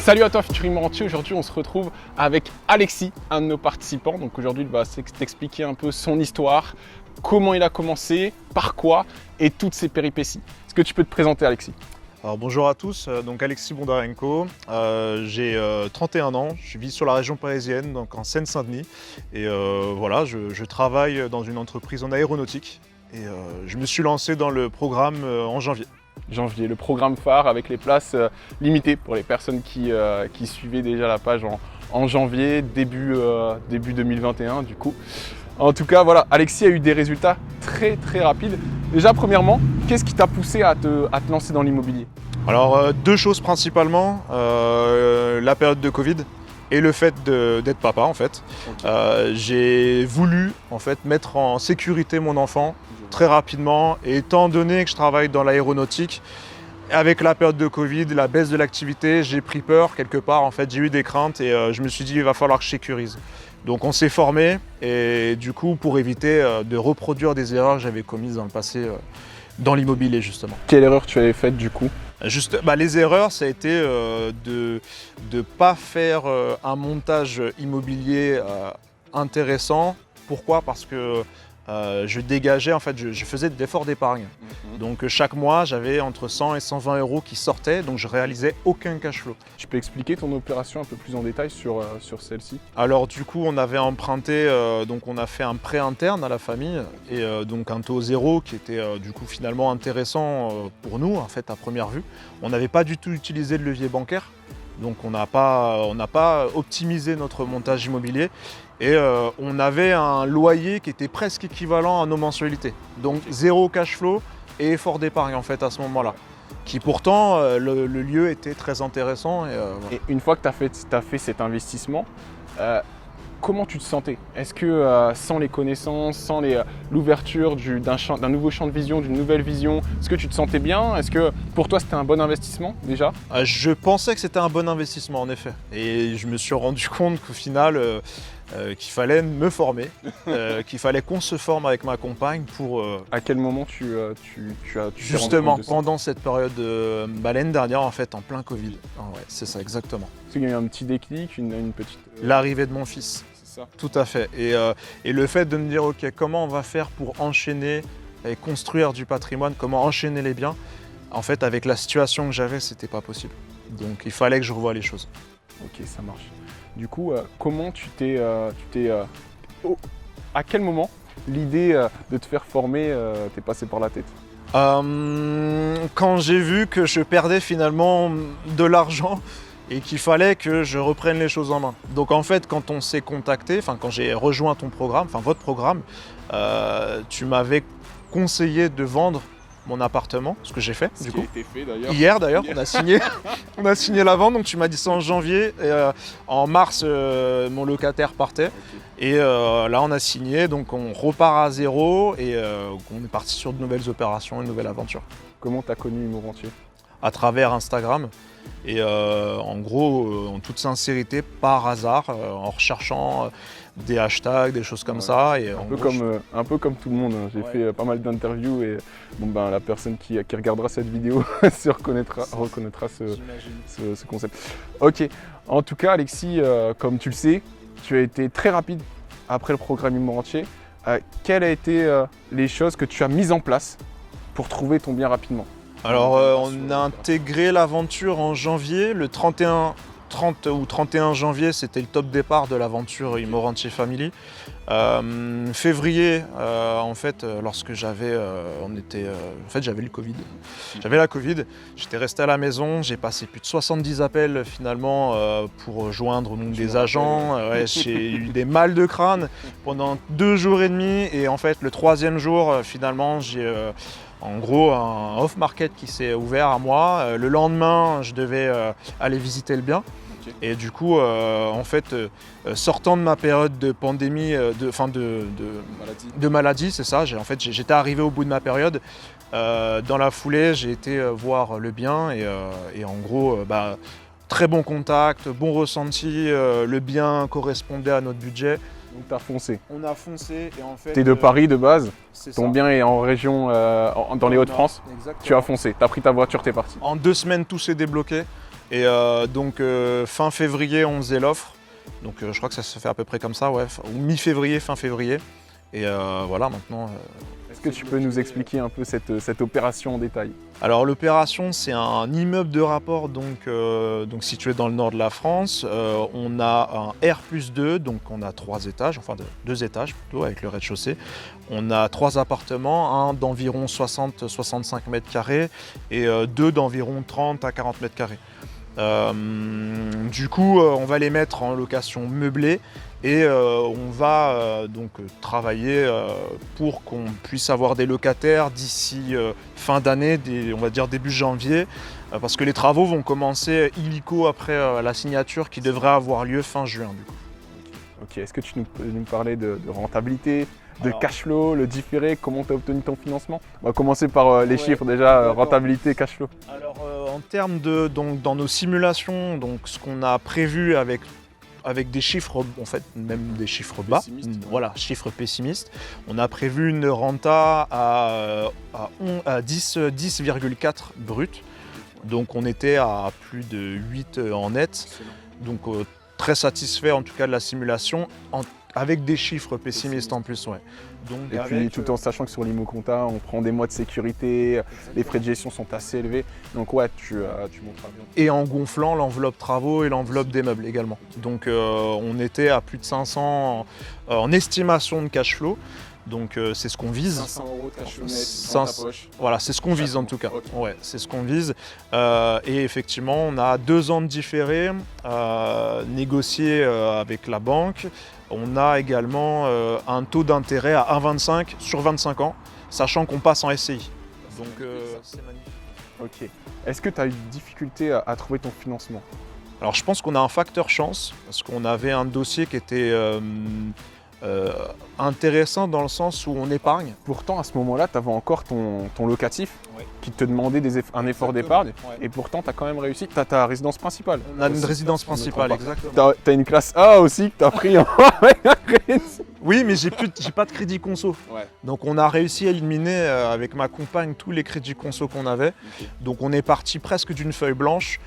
Salut à toi futur immorentier, aujourd'hui on se retrouve avec Alexis, un de nos participants. Donc aujourd'hui il va t'expliquer un peu son histoire, comment il a commencé, par quoi et toutes ses péripéties. Est-ce que tu peux te présenter Alexis? Alors bonjour à tous, donc Alexis Bondarenko, j'ai 31 ans, je vis sur la région parisienne, donc en Seine-Saint-Denis. Et voilà, je travaille dans une entreprise en aéronautique et je me suis lancé dans le programme en janvier. Janvier, le programme phare avec les places limitées pour les personnes qui suivaient déjà la page en janvier, début 2021 du coup. En tout cas, voilà, Alexis a eu des résultats très rapides. Déjà, premièrement, qu'est-ce qui t'a poussé à te lancer dans l'immobilier? Alors, deux choses principalement, la période de Covid et le fait d'être papa en fait. Okay. J'ai voulu en fait mettre en sécurité mon enfant très rapidement, et étant donné que je travaille dans l'aéronautique, avec la période de Covid, la baisse de l'activité, j'ai pris peur quelque part, en fait j'ai eu des craintes et je me suis dit il va falloir que je sécurise. Donc on s'est formé et du coup pour éviter de reproduire des erreurs que j'avais commises dans le passé dans l'immobilier justement. Quelle erreur tu avais faite du coup? Les erreurs, ça a été de ne pas faire un montage immobilier intéressant. Pourquoi? Parce que je dégageais, en fait, je faisais de l'effort d'épargne. Donc chaque mois, j'avais entre 100 et 120 euros qui sortaient, donc je réalisais aucun cash flow. Tu peux expliquer ton opération un peu plus en détail sur celle-ci? Alors du coup, on avait emprunté, donc on a fait un prêt interne à la famille, et donc un taux zéro qui était du coup finalement intéressant pour nous, en fait, à première vue. On n'avait pas du tout utilisé de levier bancaire, donc on n'a pas optimisé notre montage immobilier. Et on avait un loyer qui était presque équivalent à nos mensualités. Donc zéro cash flow et effort d'épargne en fait à ce moment-là. Qui pourtant, le lieu était très intéressant. Et, voilà. Et une fois que tu as fait cet investissement, comment tu te sentais? Est-ce que sans les connaissances, sans l'ouverture d'un nouveau champ de vision, d'une nouvelle vision, est-ce que tu te sentais bien? Est-ce que pour toi c'était un bon investissement déjà? Je pensais que c'était un bon investissement en effet. Et je me suis rendu compte qu'au final, qu'il fallait me former, qu'il fallait qu'on se forme avec ma compagne pour... À quel moment tu justement, pendant cette période l'année dernière en fait, en plein Covid. Ah ouais, c'est ça, exactement. Est-ce qu'il y a eu un petit déclic, une petite... L'arrivée de mon fils. C'est ça. Tout à fait. Et le fait de me dire, ok, comment on va faire pour enchaîner et construire du patrimoine, comment enchaîner les biens, en fait, avec la situation que j'avais, c'était pas possible. Donc il fallait que je revoie les choses. Ok, ça marche. Du coup, comment à quel moment l'idée de te faire former t'est passée par la tête? Quand j'ai vu que je perdais finalement de l'argent et qu'il fallait que je reprenne les choses en main. Donc en fait, quand on s'est contacté, quand j'ai rejoint ton programme, votre programme, tu m'avais conseillé de vendre mon appartement, ce que j'ai fait du coup. Ce qui a été fait d'ailleurs. Hier d'ailleurs, on a signé la vente, donc tu m'as dit ça en janvier. Et, en mars, mon locataire partait. Okay. Et là, on a signé, donc on repart à zéro et on est parti sur de nouvelles opérations, une nouvelle aventure. Comment tu as connu Immorentier? À travers Instagram. Et en gros, en toute sincérité, par hasard, en recherchant des hashtags, des choses comme ça. Et un peu comme tout le monde. J'ai fait pas mal d'interviews et la personne qui regardera cette vidéo reconnaîtra ce concept. Ok, en tout cas Alexis, comme tu le sais, tu as été très rapide après le programme Immorentier. Quelles ont été les choses que tu as mises en place pour trouver ton bien rapidement? Alors on a intégré l'aventure en janvier, le 30 ou 31 janvier, c'était le top départ de l'aventure Immorentier Family. Février, en fait, lorsque j'avais le Covid. J'avais la Covid, j'étais resté à la maison, j'ai passé plus de 70 appels finalement pour joindre des agents. J'ai eu des mal de crâne pendant 2 jours et demi et en fait le 3e jour, finalement, j'ai en gros un off-market qui s'est ouvert à moi. Le lendemain, je devais aller visiter le bien. Et du coup, en fait, sortant de ma période de pandémie, de maladie, c'est ça, j'étais arrivé au bout de ma période. Dans la foulée, j'ai été voir le bien et en gros, très bon contact, bon ressenti, le bien correspondait à notre budget. Donc t'as foncé. On a foncé et en fait... T'es de Paris de base, ton ça. bien est en région, dans les Hauts-de-France. Exactement. Tu as foncé, t'as pris ta voiture, t'es parti. En 2 semaines, tout s'est débloqué. Et donc fin février, on faisait l'offre. Donc je crois que ça se fait à peu près comme ça, ouais, ou mi-février, fin février. Et voilà, maintenant... Est-ce que tu peux nous expliquer un peu cette opération en détail? Alors l'opération, c'est un immeuble de rapport donc situé dans le nord de la France. On a un R+2, donc on a 3 étages, enfin 2 étages plutôt avec le rez-de-chaussée. On a 3 appartements, un d'environ 60-65 mètres carrés et 2 d'environ 30 à 40 mètres carrés. Du coup, on va les mettre en location meublée et on va donc travailler pour qu'on puisse avoir des locataires d'ici fin d'année, on va dire début janvier, parce que les travaux vont commencer illico après la signature qui devrait avoir lieu fin juin. Du coup. Ok, est-ce que tu peux nous parler de rentabilité, de cash flow, le différé, comment tu as obtenu ton financement? On va commencer par les chiffres déjà, rentabilité, cash flow. Alors en termes de, donc, dans nos simulations, donc, ce qu'on a prévu avec des chiffres, en fait même des chiffres bas, voilà, chiffres pessimistes, on a prévu une renta à 10,4 brut, donc on était à plus de 8 en net, donc très satisfait en tout cas de la simulation, avec des chiffres pessimistes en plus. Ouais. Donc, et puis tout en sachant que sur l'ImoConta, on prend des mois de sécurité, les frais de gestion sont assez élevés, donc ouais, tu monteras bien. Et en gonflant l'enveloppe travaux et l'enveloppe des meubles également. Donc on était à plus de 500 en estimation de cash flow. Donc c'est ce qu'on vise. 500 € de cash flow net dans ta poche. Voilà, c'est ce qu'on vise en tout cas. Okay. Ouais, c'est ce qu'on vise. Et effectivement, on a 2 ans de différé négociés avec la banque. On a également un taux d'intérêt à 1,25 sur 25 ans, sachant qu'on passe en SCI. Donc c'est magnifique. Ok. Est-ce que tu as eu des difficultés à trouver ton financement? Alors je pense qu'on a un facteur chance, parce qu'on avait un dossier qui était intéressant dans le sens où on épargne. Pourtant, à ce moment-là, tu avais encore ton locatif qui te demandait un effort d'épargne. Et pourtant, tu as quand même réussi. Tu as ta résidence principale. On a une résidence principale, exactement. Tu as une classe A aussi que tu as pris en... Oui, mais j'ai pas de crédit conso. Ouais. Donc on a réussi à éliminer avec ma compagne tous les crédits conso qu'on avait. Okay. Donc on est parti presque d'une feuille blanche.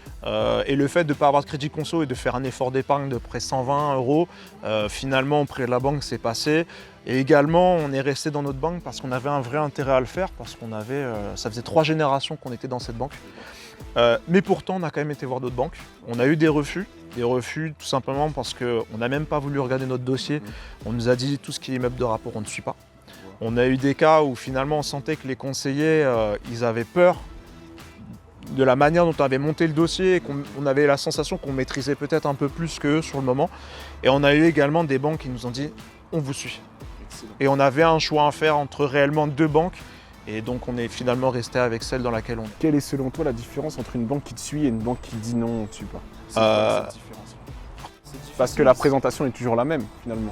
Et le fait de ne pas avoir de crédit conso et de faire un effort d'épargne de près 120 €, finalement auprès de la banque c'est passé. Et également on est resté dans notre banque parce qu'on avait un vrai intérêt à le faire, parce qu'on avait, ça faisait 3 générations qu'on était dans cette banque. Mais pourtant on a quand même été voir d'autres banques. On a eu des refus tout simplement parce qu'on n'a même pas voulu regarder notre dossier. On nous a dit tout ce qui est immeuble de rapport on ne suit pas. On a eu des cas où finalement on sentait que les conseillers ils avaient peur de la manière dont on avait monté le dossier et qu'on avait la sensation qu'on maîtrisait peut-être un peu plus qu'eux sur le moment. Et on a eu également des banques qui nous ont dit on vous suit. Excellent. Et on avait un choix à faire entre réellement 2 banques. Et donc on est finalement resté avec celle dans laquelle on est. Quelle est selon toi la différence entre une banque qui te suit et une banque qui dit non, on ne te suit pas? C'est quoi cette différence? Parce que la présentation est toujours la même finalement.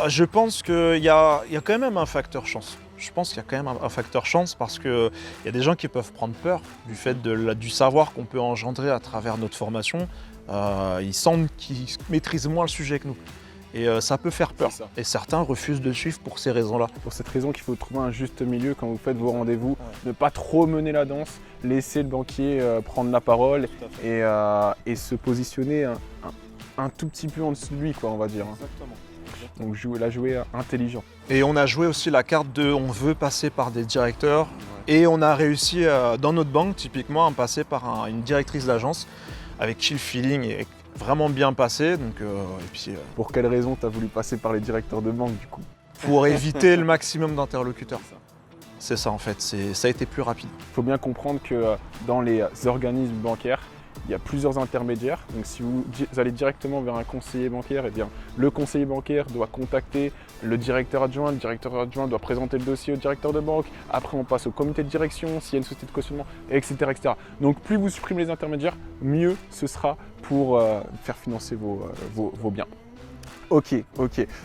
Je pense qu'il y a quand même un facteur chance. Je pense qu'il y a quand même un facteur chance parce qu'il y a des gens qui peuvent prendre peur du fait du savoir qu'on peut engendrer à travers notre formation. Ils sentent qu'ils maîtrisent moins le sujet que nous. Et ça peut faire peur. Et certains refusent de suivre pour ces raisons-là. Pour cette raison qu'il faut trouver un juste milieu quand vous faites vos rendez-vous. Ne pas trop mener la danse, laisser le banquier prendre la parole et se positionner un tout petit peu en dessous de lui, quoi, on va dire. Exactement. Donc jouer intelligent. Et on a joué aussi la carte de on veut passer par des directeurs. Et on a réussi dans notre banque typiquement à passer par une directrice d'agence avec qui le feeling est vraiment bien passé. Donc, et puis, pour quelle raison tu as voulu passer par les directeurs de banque du coup? Pour éviter le maximum d'interlocuteurs. C'est ça en fait, ça a été plus rapide. Il faut bien comprendre que dans les organismes bancaires, il y a plusieurs intermédiaires. Donc si vous allez directement vers un conseiller bancaire, eh bien, le conseiller bancaire doit contacter le directeur adjoint doit présenter le dossier au directeur de banque, après on passe au comité de direction, s'il y a une société de cautionnement, etc., etc. Donc plus vous supprimez les intermédiaires, mieux ce sera pour faire financer vos biens. Ok.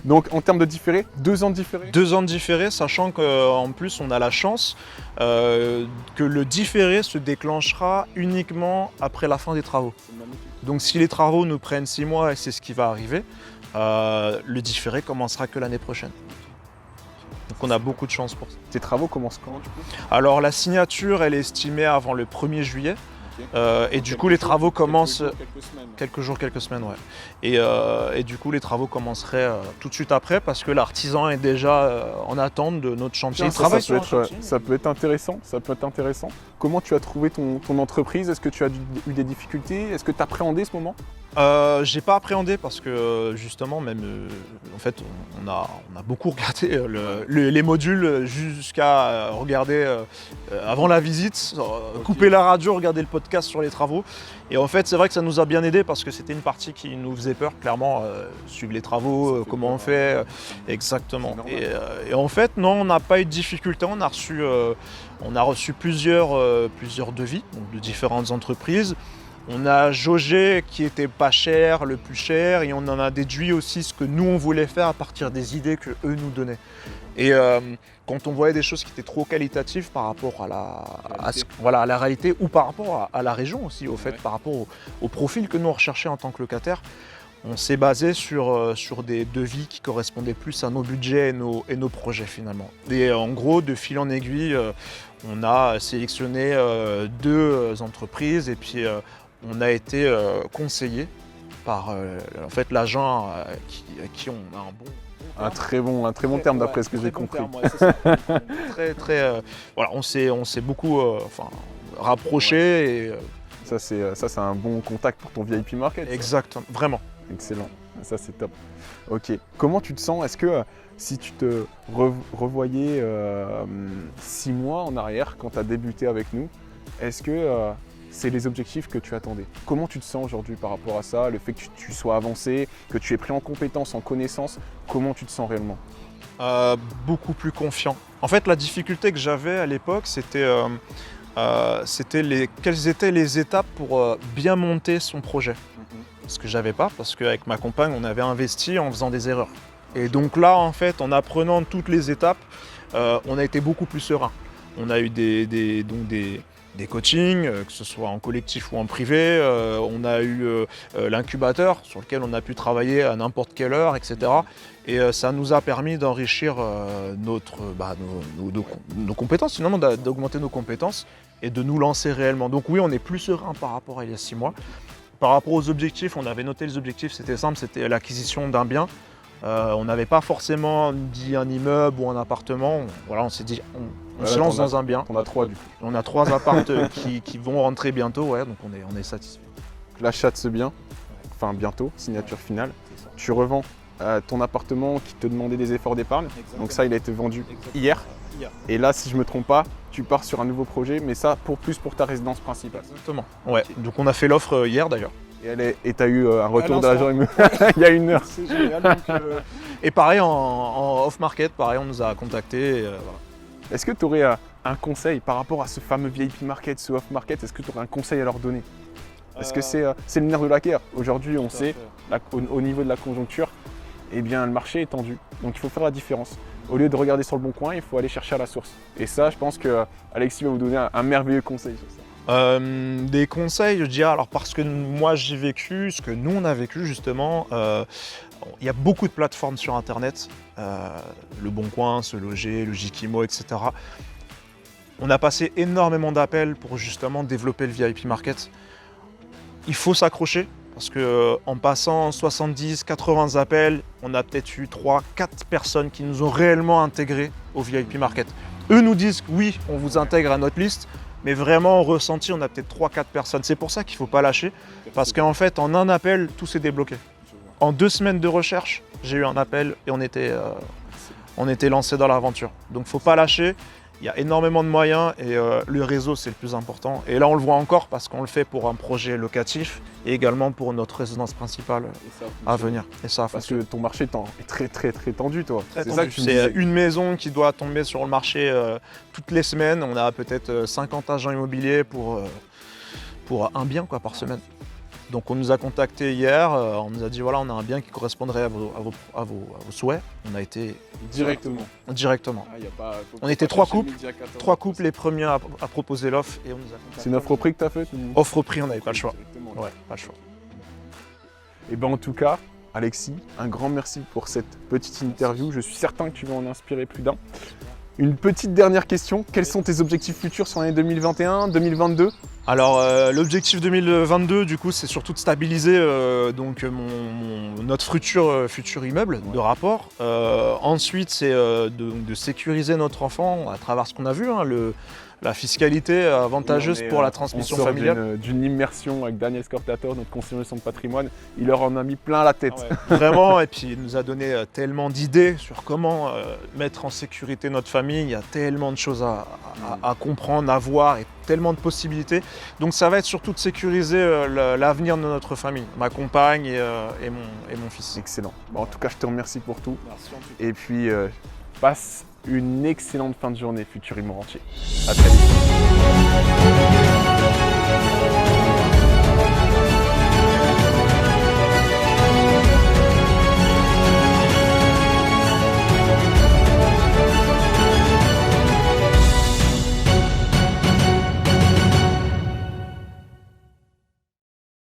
Donc en termes de différé, 2 ans de différé? 2 ans de différé, sachant qu'en plus on a la chance que le différé se déclenchera uniquement après la fin des travaux. Donc si les travaux nous prennent 6 mois, et c'est ce qui va arriver, le différé commencera que l'année prochaine. Donc on a beaucoup de chance pour ça. Tes travaux commencent quand du coup? Alors la signature elle est estimée avant le 1er juillet. Et du coup, les travaux commencent quelques jours, quelques semaines, ouais. Et du coup, les travaux commenceraient tout de suite après parce que l'artisan est déjà en attente de notre chantier. Ça peut être intéressant, Comment tu as trouvé ton entreprise? Est-ce que tu as eu des difficultés? Est-ce que tu appréhendais ce moment? J'ai pas appréhendé parce que justement même en fait on a beaucoup regardé les modules jusqu'à regarder avant la visite, couper la radio, regarder le podcast sur les travaux. Et en fait c'est vrai que ça nous a bien aidé parce que c'était une partie qui nous faisait peur clairement, suivre les travaux, comment on fait, exactement. Et en fait non, on n'a pas eu de difficulté, on a reçu plusieurs devis donc, de différentes entreprises. On a jaugé qui était pas cher, le plus cher, et on en a déduit aussi ce que nous on voulait faire à partir des idées que eux nous donnaient. Et quand on voyait des choses qui étaient trop qualitatives par rapport à la réalité ou par rapport à la région aussi, au fait, par rapport au profil que nous on recherchait en tant que locataire, on s'est basé sur des devis qui correspondaient plus à nos budgets et nos projets finalement. Et en gros, de fil en aiguille, on a sélectionné 2 entreprises et puis on a été conseillé par en fait, l'agent à qui on a un très bon terme d'après ce que j'ai compris. Voilà, on s'est beaucoup rapproché. Et, ça c'est un bon contact pour ton VIP Market. Exactement, vraiment. Excellent, ça c'est top. Ok, comment tu te sens? Est-ce que si tu te revoyais 6 mois en arrière quand tu as débuté avec nous, est-ce que c'est les objectifs que tu attendais? Comment tu te sens aujourd'hui par rapport à ça? Le fait que tu sois avancé, que tu aies pris en compétences, en connaissances, comment tu te sens réellement? Beaucoup plus confiant. En fait, la difficulté que j'avais à l'époque, c'était quelles étaient les étapes pour bien monter son projet. Ce que j'avais pas, parce qu'avec ma compagne, on avait investi en faisant des erreurs. Et donc là, en fait, en apprenant toutes les étapes, on a été beaucoup plus serein. On a eu des coachings, que ce soit en collectif ou en privé. On a eu l'incubateur sur lequel on a pu travailler à n'importe quelle heure, etc. Et ça nous a permis d'enrichir nos compétences, finalement, d'augmenter nos compétences et de nous lancer réellement. Donc oui, on est plus serein par rapport à il y a 6 mois. Par rapport aux objectifs, on avait noté les objectifs, c'était simple, c'était l'acquisition d'un bien. On n'avait pas forcément dit un immeuble ou un appartement. Voilà, on s'est dit, on se lance dans un bien. On a 3 du coup. On a 3 appartes qui vont rentrer bientôt, ouais, donc on est satisfait. L'achat de ce bien, enfin bientôt, signature finale. Tu revends ton appartement qui te demandait des efforts d'épargne. Donc ça, il a été vendu hier. Et là, si je ne me trompe pas, tu pars sur un nouveau projet, mais ça pour ta résidence principale. Exactement. Ouais, donc on a fait l'offre hier d'ailleurs. Et tu as eu un retour de l'agent immobilier il y a 1 heure. C'est génial. Donc, et pareil, en off-market, pareil, on nous a contactés. Voilà. Est-ce que tu aurais un conseil par rapport à ce fameux VIP Market, ce off-market? Est-ce que tu aurais un conseil à leur donner? Parce que c'est le nerf de la guerre. Aujourd'hui, on sait, au niveau de la conjoncture, eh bien, le marché est tendu. Donc il faut faire la différence. Au lieu de regarder sur le bon coin, il faut aller chercher à la source. Et ça, je pense que Alexis va vous donner un merveilleux conseil sur ça. Des conseils, je dirais, alors parce que moi j'ai vécu, ce que nous on a vécu justement, il y a beaucoup de plateformes sur internet, Le Bon Coin, Se Loger, Logikimo, etc. On a passé énormément d'appels pour justement développer le VIP Market. Il faut s'accrocher parce qu'en passant 70-80 appels, on a peut-être eu 3-4 personnes qui nous ont réellement intégrés au VIP Market. Eux nous disent que oui, on vous intègre à notre liste, mais vraiment en ressenti, on a peut-être 3-4 personnes. C'est pour ça qu'il ne faut pas lâcher, parce qu'en fait, en un appel, tout s'est débloqué. En 2 semaines de recherche, j'ai eu un appel et on était lancé dans l'aventure. Donc il ne faut pas lâcher, il y a énormément de moyens et le réseau, c'est le plus important. Et là, on le voit encore parce qu'on le fait pour un projet locatif et également pour notre résidence principale à venir. Et ça parce que ton marché est très très très tendu, toi. C'est une maison qui doit tomber sur le marché toutes les semaines. On a peut-être 50 agents immobiliers pour un bien par semaine. Donc on nous a contacté hier, on nous a dit voilà, on a un bien qui correspondrait à vos souhaits. On a été directement. On était 3 couples, les premiers à proposer l'offre et on nous a contacté. C'est une offre au prix que tu as faite? Offre au prix, on n'avait pas le choix. Ouais, pas le choix. Et ben en tout cas, Alexis, un grand merci pour cette petite interview. Je suis certain que tu vas en inspirer plus d'un. Une petite dernière question, quels sont tes objectifs futurs sur l'année 2021, 2022? Alors l'objectif 2022 du coup c'est surtout de stabiliser notre futur immeuble de rapport. Ensuite c'est de sécuriser notre enfant à travers ce qu'on a vu, hein, la fiscalité avantageuse pour la transmission familiale. D'une immersion avec Daniel Scortator, notre conseiller de son patrimoine, il leur en a mis plein la tête. Ah ouais, vraiment, et puis il nous a donné tellement d'idées sur comment mettre en sécurité notre famille. Il y a tellement de choses à comprendre, à voir et tellement de possibilités. Donc ça va être surtout de sécuriser l'avenir de notre famille, ma compagne et mon fils. Excellent. Bon, en tout cas, je te remercie pour tout. Merci en tout cas. Et puis, passe une excellente fin de journée, futur Immo Rentier. À très vite.